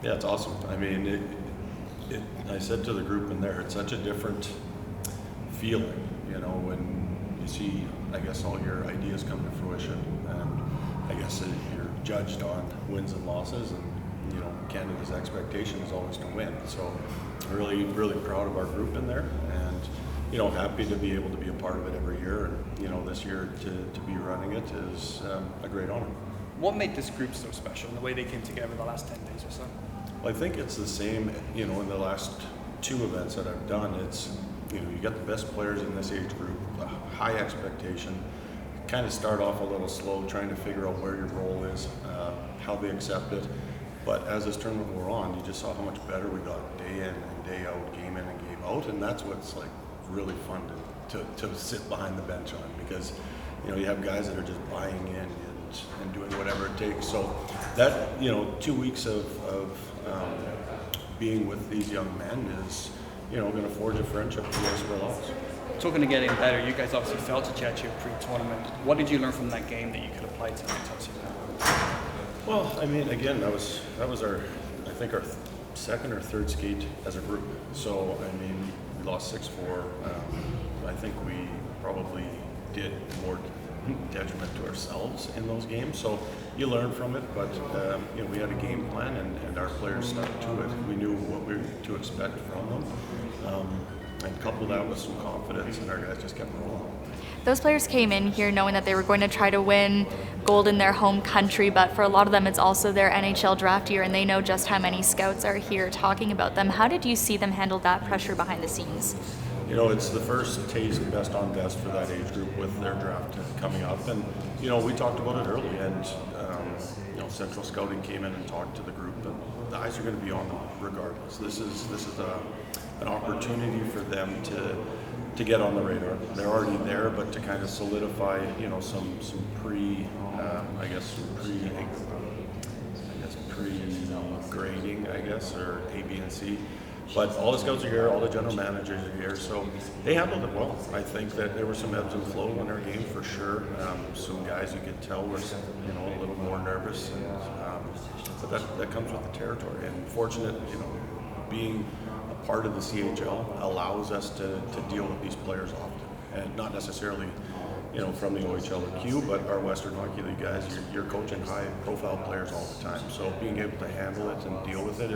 Yeah, it's awesome. I mean, I said to the group in there, it's such a different feeling, when you see, I guess, all your ideas come to fruition, and I guess you're judged on wins and losses, and Canada's expectation is always to win. So really, really proud of our group in there, and happy to be able to be a part of it every year, and this year to be running it is a great honor. What made this group so special and the way they came together the last 10 days or so? Well, I think it's the same, in the last 2 events that I've done. It's, you got the best players in this age group, a high expectation, kind of start off a little slow, trying to figure out where your role is, how they accept it. But as this tournament wore on, you just saw how much better we got day in and day out, game in and game out, and that's what's like really fun to sit behind the bench on, because you have guys that are just buying in and doing whatever it takes. So that 2 weeks of being with these young men is going to forge a friendship for the rest of our lives. Talking to getting better, you guys obviously fell to Czechia pre-tournament. What did you learn from that game that you could apply to the next season? Well, I mean, again, that was our second or third skate as a group. So I mean, we lost 6-4. I think we probably did more detriment to ourselves in those games. So you learn from it, but we had a game plan, and our players stuck to it. We knew what we were to expect from them, and couple that with some confidence, and our guys just kept rolling. Those players came in here knowing that they were going to try to win gold in their home country, but for a lot of them it's also their NHL draft year, and they know just how many scouts are here talking about them. How did you see them handle that pressure behind the scenes? It's the first taste best on best for that age group with their draft coming up, and we talked about it early, and Central Scouting came in and talked to the group, and the eyes are going to be on them regardless. This is an opportunity for them to get on the radar. They're already there, but to kind of solidify some pre-grading, or A, B, and C. But all the scouts are here, all the general managers are here, so they handled it well. I think that there were some ebbs and flows in our game for sure. Some guys you could tell were a little more nervous, but that comes with the territory. And fortunate, being a part of the CHL allows us to deal with these players often, and not necessarily from the OHL or Q, but our Western Hockey League guys. You're coaching high-profile players all the time, so being able to handle it and deal with it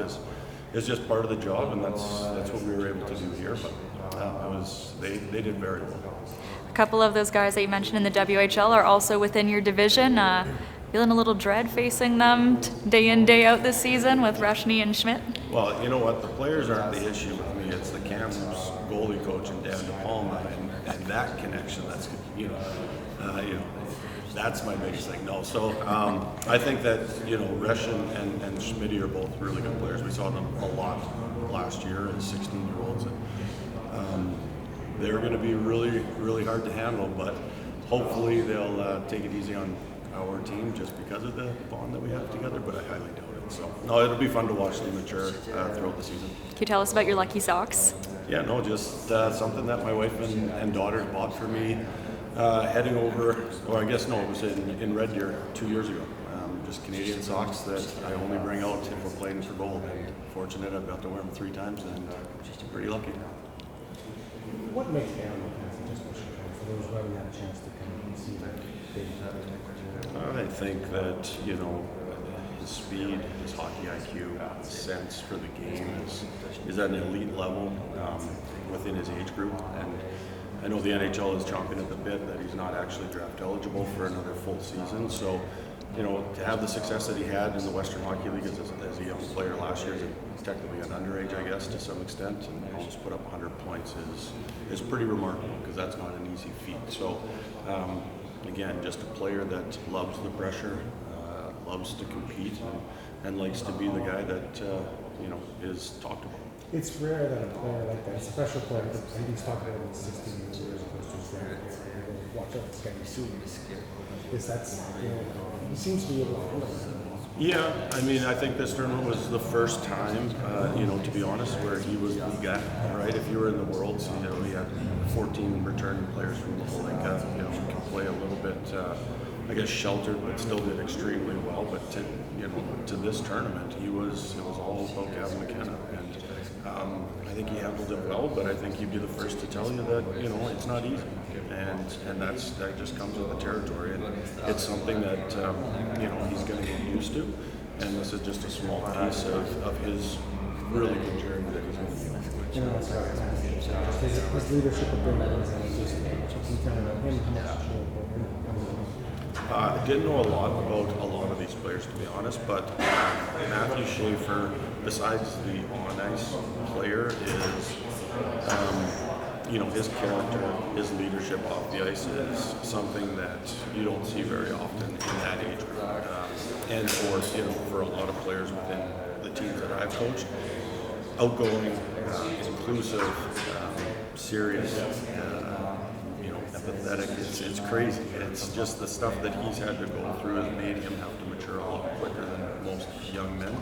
is just part of the job, and that's what we were able to do here. But they did very well. A couple of those guys that you mentioned in the WHL are also within your division. Feeling a little dread facing them day in, day out this season with Rushny and Schmidt? Well, you know what? The players aren't the issue with me. It's the Cam's goalie coach and Dan DePalma, and that connection. That's that's my biggest thing. No, so I think that Resch and Schmidt are both really good players. We saw them a lot last year as 16-year-olds, and they're going to be really, really hard to handle. But hopefully they'll take it easy on our team just because of the bond that we have together. But I highly doubt it. So no, it'll be fun to watch them mature throughout the season. Can you tell us about your lucky socks? Yeah, no, just something that my wife and daughters bought for me. Heading over, or I guess no, it was in Red Deer 2 years ago. Just Canadian socks that I only bring out if we're playing for gold. And fortunate, I've got to wear them 3 times, and pretty lucky. What makes Gavin McKenna just for those who haven't had a chance to come and see that? I think that his speed, his hockey IQ, his sense for the game is at an elite level within his age group, and I know the NHL is chomping at the bit that he's not actually draft eligible for another full season. So, to have the success that he had in the Western Hockey League as a young player last year, he's technically an underage, I guess, to some extent, and almost put up 100 points is pretty remarkable, because that's not an easy feat. So, again, just a player that loves the pressure, loves to compete, and likes to be the guy that is talked about. It's rare that a player like that, a special player, and he's talking about 16 years as opposed to his grandpa. Watch out, this guy is serious. He seems to be able to handle it. Yeah, I mean, I think this tournament was the first time, to be honest, where he was the guy, right? If you were in the Worlds, he had 14 returning players from the Hlinka, he could play a little bit, sheltered, but still did extremely well. But to this tournament, it was all about Gavin McKenna, and I think he handled it well. But I think he'd be the first to tell you that it's not easy, and that just comes with the territory, and it's something that he's going to get used to. And this is just a small piece of his really good journey that he's going to be on. That's right. Just his leadership of bringing things and just you can tell about him how much you know about him coming in. I didn't know a lot about a lot of these players, to be honest, but Matthew Schaefer, besides the on-ice player, is his character, his leadership off the ice is something that you don't see very often in that age group. And for a lot of players within the teams that I've coached, outgoing, inclusive, serious, empathetic. It's crazy. It's just the stuff that he's had to go through has made him have to mature a lot quicker than most young men.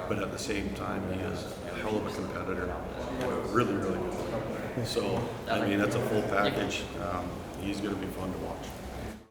But at the same time, he is a hell of a competitor and a really, really good player. So, I mean, that's a full package. He's going to be fun to watch.